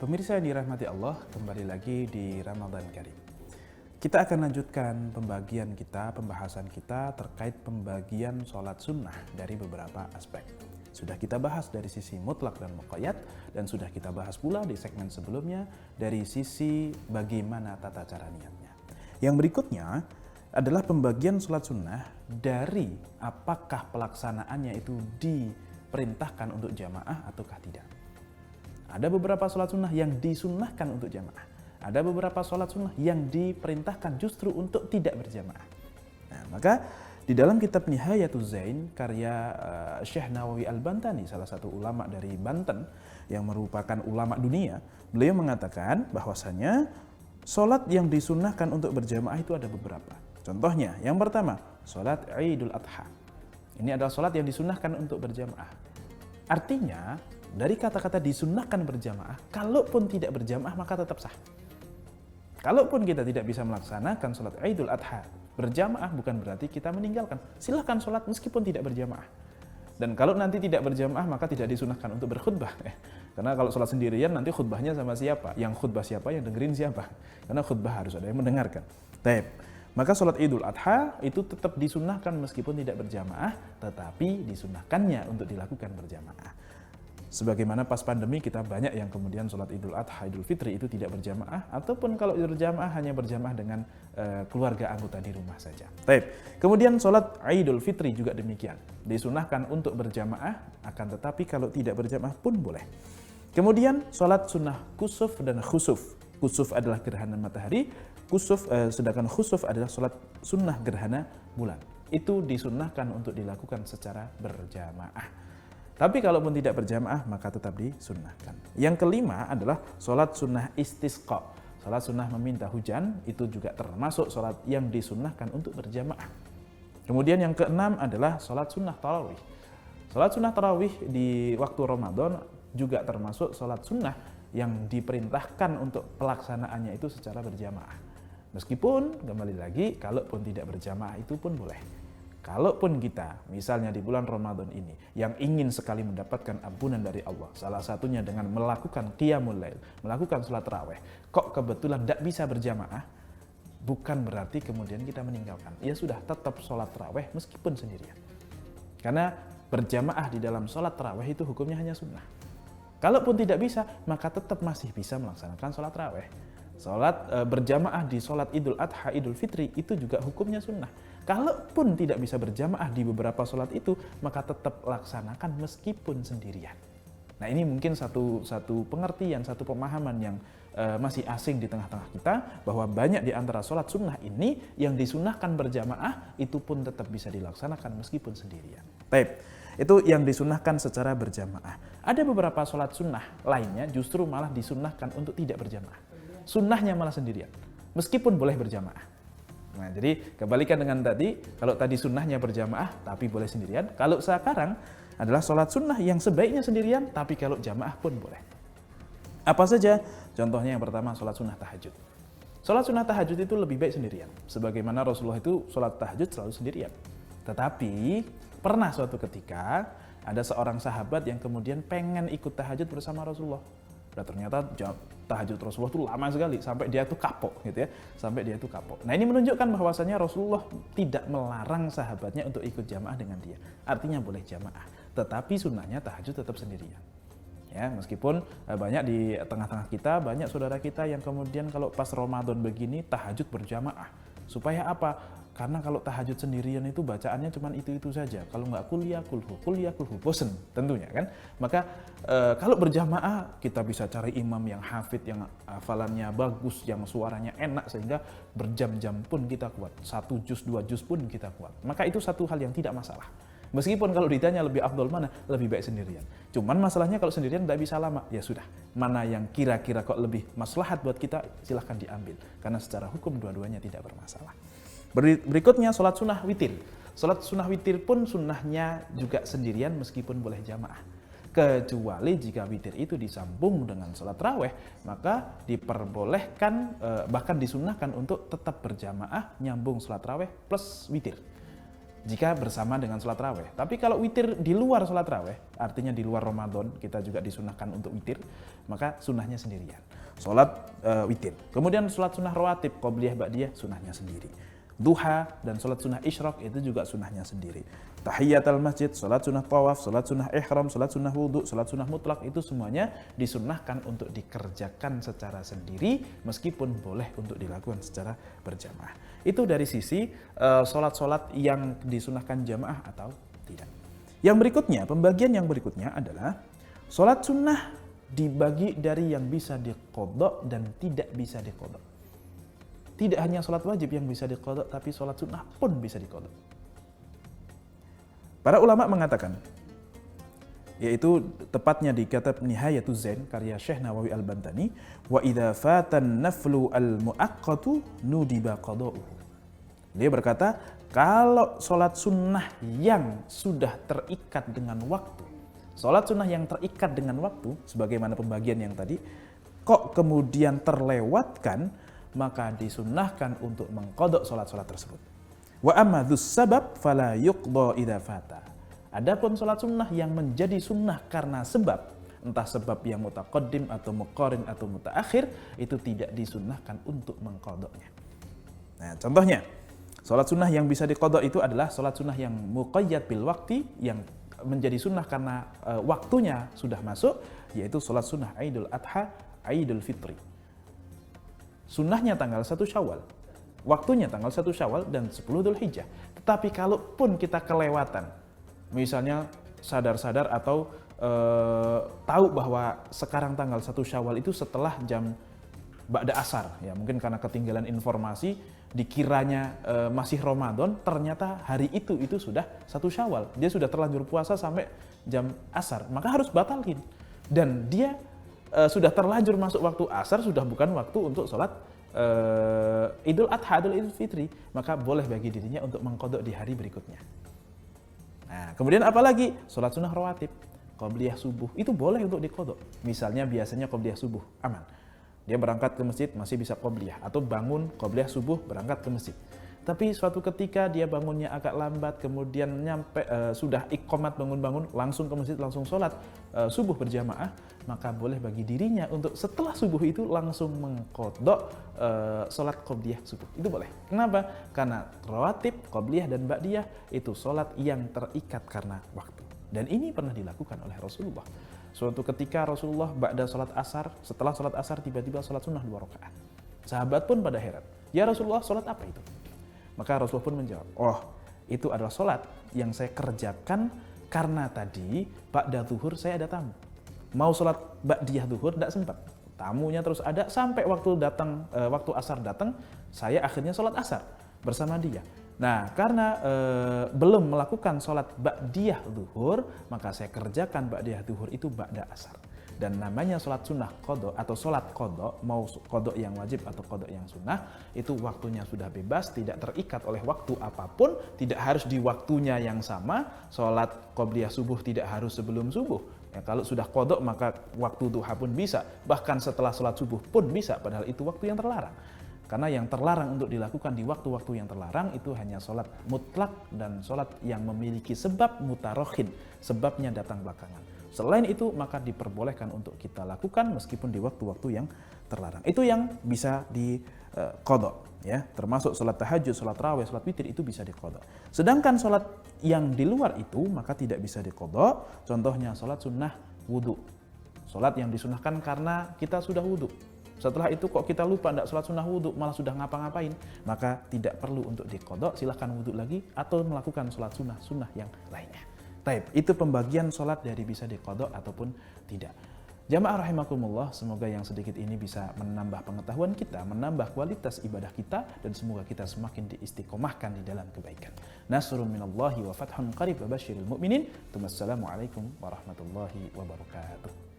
Pemirsa yang dirahmati Allah, kembali lagi di Ramadan Karim. Kita akan lanjutkan pembahasan kita terkait pembagian sholat sunnah dari beberapa aspek. Sudah kita bahas dari sisi mutlak dan muqayyad, dan sudah kita bahas pula di segmen sebelumnya dari sisi bagaimana tata cara niatnya. Yang berikutnya adalah pembagian sholat sunnah dari apakah pelaksanaannya itu diperintahkan untuk jamaah ataukah tidak. Ada beberapa sholat sunnah yang disunnahkan untuk jamaah. Ada beberapa sholat sunnah yang diperintahkan justru untuk tidak berjamaah. Nah, maka di dalam kitab Nihayatul Zain karya Syekh Nawawi Al-Bantani, salah satu ulama dari Banten yang merupakan ulama dunia, beliau mengatakan bahwasanya sholat yang disunnahkan untuk berjamaah itu ada beberapa. Contohnya, yang pertama, sholat Idul Adha. Ini adalah sholat yang disunnahkan untuk berjamaah. Artinya, dari kata-kata disunnahkan berjamaah, kalaupun tidak berjamaah maka tetap sah. Kalaupun kita tidak bisa melaksanakan sholat Idul Adha berjamaah, bukan berarti kita meninggalkan. Silahkan sholat meskipun tidak berjamaah. Dan kalau nanti tidak berjamaah maka tidak disunnahkan untuk berkhutbah. Karena kalau sholat sendirian nanti khutbahnya sama siapa? Yang khutbah siapa? Yang dengerin siapa? Karena khutbah harus ada yang mendengarkan. Taib. Maka sholat Idul Adha itu tetap disunnahkan meskipun tidak berjamaah, tetapi disunnahkannya untuk dilakukan berjamaah. Sebagaimana pas pandemi kita banyak yang kemudian sholat Idul Adha, Idul Fitri itu tidak berjamaah, ataupun kalau berjamaah hanya berjamaah dengan keluarga anggota di rumah saja. Baik. Kemudian sholat Idul Fitri juga demikian, disunahkan untuk berjamaah, akan tetapi kalau tidak berjamaah pun boleh. Kemudian sholat sunnah kusuf dan khusuf. Kusuf adalah gerhana matahari, sedangkan khusuf adalah sholat sunnah gerhana bulan. Itu disunahkan untuk dilakukan secara berjamaah. Tapi kalaupun tidak berjamaah maka tetap disunnahkan. Yang kelima adalah sholat sunnah istisqa. Sholat sunnah meminta hujan, itu juga termasuk sholat yang disunnahkan untuk berjamaah. Kemudian yang keenam adalah sholat sunnah tarawih. Sholat sunnah tarawih di waktu Ramadan juga termasuk sholat sunnah yang diperintahkan untuk pelaksanaannya itu secara berjamaah. Meskipun kembali lagi, kalaupun tidak berjamaah itu pun boleh. Kalaupun kita, misalnya di bulan Ramadan ini, yang ingin sekali mendapatkan ampunan dari Allah, salah satunya dengan melakukan qiyamul lail, melakukan sholat tarawih, kok kebetulan tidak bisa berjamaah, bukan berarti kemudian kita meninggalkan. Ya sudah, tetap sholat tarawih meskipun sendirian. Karena berjamaah di dalam sholat tarawih itu hukumnya hanya sunnah. Kalaupun tidak bisa, maka tetap masih bisa melaksanakan sholat tarawih. Sholat berjamaah di sholat Idul Adha, Idul Fitri itu juga hukumnya sunnah. Kalaupun tidak bisa berjamaah di beberapa sholat itu, maka tetap laksanakan meskipun sendirian. Nah, ini mungkin satu pengertian, satu pemahaman yang masih asing di tengah-tengah kita, bahwa banyak di antara sholat sunnah ini yang disunnahkan berjamaah itu pun tetap bisa dilaksanakan meskipun sendirian. Baik, itu yang disunnahkan secara berjamaah. Ada beberapa sholat sunnah lainnya justru malah disunnahkan untuk tidak berjamaah. Sunnahnya malah sendirian, meskipun boleh berjamaah. Nah, jadi kebalikan dengan tadi, kalau tadi sunnahnya berjamaah tapi boleh sendirian, kalau sekarang adalah sholat sunnah yang sebaiknya sendirian, tapi kalau jamaah pun boleh. Apa saja? Contohnya yang pertama, sholat sunnah tahajud. Sholat sunnah tahajud itu lebih baik sendirian, sebagaimana Rasulullah itu sholat tahajud selalu sendirian. Tetapi pernah suatu ketika ada seorang sahabat yang kemudian pengen ikut tahajud bersama Rasulullah. Dan ternyata tahajud Rasulullah itu lama sekali, sampai dia itu kapok gitu ya, sampai dia itu kapok. Nah, ini menunjukkan bahwasanya Rasulullah tidak melarang sahabatnya untuk ikut jamaah dengan dia. Artinya boleh jamaah, tetapi sunnahnya tahajud tetap sendirian. Ya, meskipun banyak di tengah-tengah kita, banyak saudara kita yang kemudian kalau pas Ramadan begini tahajud berjamaah. Supaya apa? Karena kalau tahajud sendirian itu bacaannya cuma itu-itu saja. Kalau nggak kuliah kulhu, bosen tentunya kan. Maka kalau berjamaah kita bisa cari imam yang hafid, yang hafalannya bagus, yang suaranya enak sehingga berjam-jam pun kita kuat. 1 juz, 2 juz pun kita kuat. Maka itu satu hal yang tidak masalah. Meskipun kalau ditanya lebih afdol mana, lebih baik sendirian. Cuman masalahnya kalau sendirian tidak bisa lama. Ya sudah, mana yang kira-kira kok lebih maslahat buat kita, silahkan diambil. Karena secara hukum dua-duanya tidak bermasalah. Berikutnya sholat sunnah witir. Sholat sunnah witir pun sunnahnya juga sendirian meskipun boleh jamaah. Kecuali jika witir itu disambung dengan sholat raweh, maka diperbolehkan, bahkan disunnahkan untuk tetap berjamaah nyambung sholat raweh plus witir. jika bersama dengan sholat raweh. Tapi kalau witir di luar sholat raweh, artinya di luar Ramadan, kita juga disunahkan untuk witir, maka sunnahnya sendirian. Sholat witir. Kemudian sholat sunnah rawatib, qobliyah, ba'diyah, sunnahnya sendiri. Duha dan sholat sunnah isyraq itu juga sunnahnya sendiri. Tahiyatul masjid, sholat sunnah tawaf, sholat sunnah ihram, sholat sunnah wudhu, sholat sunnah mutlak, itu semuanya disunnahkan untuk dikerjakan secara sendiri, meskipun boleh untuk dilakukan secara berjamaah. Itu dari sisi sholat-sholat yang disunahkan jamaah atau tidak. Yang berikutnya, pembagian yang berikutnya adalah sholat sunnah dibagi dari yang bisa diqodok dan tidak bisa diqodok. Tidak hanya sholat wajib yang bisa diqodok, tapi sholat sunnah pun bisa diqodok. Para ulama mengatakan, yaitu tepatnya di kitab Nihayatuz Zain karya Syekh Nawawi Al-Bantani, wa idza fatan naflu al-muaqqatu nudiba qada'uhu. Dia berkata, kalau sholat sunnah yang sudah terikat dengan waktu, sholat sunnah yang terikat dengan waktu, sebagaimana pembagian yang tadi, kok kemudian terlewatkan, maka disunnahkan untuk mengqadha sholat-sholat tersebut. Wa amma dzus sabab fala yuqda idza fata. Adapun sholat sunnah yang menjadi sunnah karena sebab, entah sebab yang mutaqaddim atau muqarin atau mutaakhir, itu tidak disunnahkan untuk mengqadhanya. Nah, contohnya, sholat sunnah yang bisa diqadha itu adalah sholat sunnah yang muqayyad bil waqti, yang menjadi sunnah karena waktunya sudah masuk, yaitu sholat sunnah Idul Adha, Idul Fitri. Sunnahnya tanggal 1 Syawal, waktunya tanggal 1 Syawal dan 10 Dzulhijjah. Tetapi kalaupun kita kelewatan, misalnya sadar-sadar atau tahu bahwa sekarang tanggal 1 Syawal itu setelah jam ba'da asar, ya mungkin karena ketinggalan informasi, dikiranya masih Ramadan, ternyata hari itu sudah 1 Syawal. Dia sudah terlanjur puasa sampai jam asar, maka harus batalin. Dan dia sudah terlanjur masuk waktu asar, sudah bukan waktu untuk sholat Idul Adha, Idul Fitri, maka boleh bagi dirinya untuk mengqadha di hari berikutnya. Nah, kemudian apalagi sholat sunnah rawatib, qobliyah subuh, itu boleh untuk diqadha. Misalnya biasanya qobliyah subuh aman, dia berangkat ke masjid masih bisa qobliyah, atau bangun qobliyah subuh berangkat ke masjid. Tapi suatu ketika dia bangunnya agak lambat, kemudian nyampe sudah iqomat bangun-bangun, langsung ke masjid, langsung sholat subuh berjamaah, maka boleh bagi dirinya untuk setelah subuh itu langsung mengqadha sholat qobliyah subuh. Itu boleh. Kenapa? Karena rawatib, qobliyah dan ba'diyah itu sholat yang terikat karena waktu. Dan ini pernah dilakukan oleh Rasulullah. Suatu ketika Rasulullah ba'da sholat asar, setelah sholat asar tiba-tiba sholat sunnah 2 rakaat. Sahabat pun pada heran, ya Rasulullah, sholat apa itu? Maka Rasulullah pun menjawab, oh itu adalah sholat yang saya kerjakan karena tadi ba'da zuhur saya ada tamu. Mau sholat ba'diyah zuhur tidak sempat. Tamunya terus ada sampai waktu asar datang, saya akhirnya sholat asar bersama dia. Nah, karena belum melakukan sholat ba'diyah zuhur, maka saya kerjakan ba'diyah zuhur itu ba'da asar. Dan namanya sholat sunnah qadha atau sholat qadha, mau qadha yang wajib atau qadha yang sunnah, itu waktunya sudah bebas, tidak terikat oleh waktu apapun, tidak harus di waktunya yang sama. Sholat qobliyah subuh tidak harus sebelum subuh. Ya, kalau sudah qadha maka waktu duha pun bisa, bahkan setelah sholat subuh pun bisa, padahal itu waktu yang terlarang. Karena yang terlarang untuk dilakukan di waktu-waktu yang terlarang itu hanya sholat mutlak dan sholat yang memiliki sebab mutarokhin, sebabnya datang belakangan. Selain itu maka diperbolehkan untuk kita lakukan meskipun di waktu-waktu yang terlarang. Itu yang bisa diqadha, ya, termasuk sholat tahajud, sholat raweh, sholat witir itu bisa diqadha. Sedangkan sholat yang di luar itu maka tidak bisa diqadha. Contohnya sholat sunnah wudhu, sholat yang disunahkan karena kita sudah wudhu. Setelah itu kok kita lupa tidak sholat sunnah wudhu, malah sudah ngapa-ngapain, maka tidak perlu untuk diqadha, silahkan wudhu lagi atau melakukan sholat sunnah yang lainnya. Taib, itu pembagian sholat dari bisa diqadha ataupun tidak. Jamaah rahimakumullah, semoga yang sedikit ini bisa menambah pengetahuan kita, menambah kualitas ibadah kita, dan semoga kita semakin diistiqomahkan di dalam kebaikan. Nasrun minallahi wa fathun qarib wa basyiril mu'minin. Assalamualaikum warahmatullahi wabarakatuh.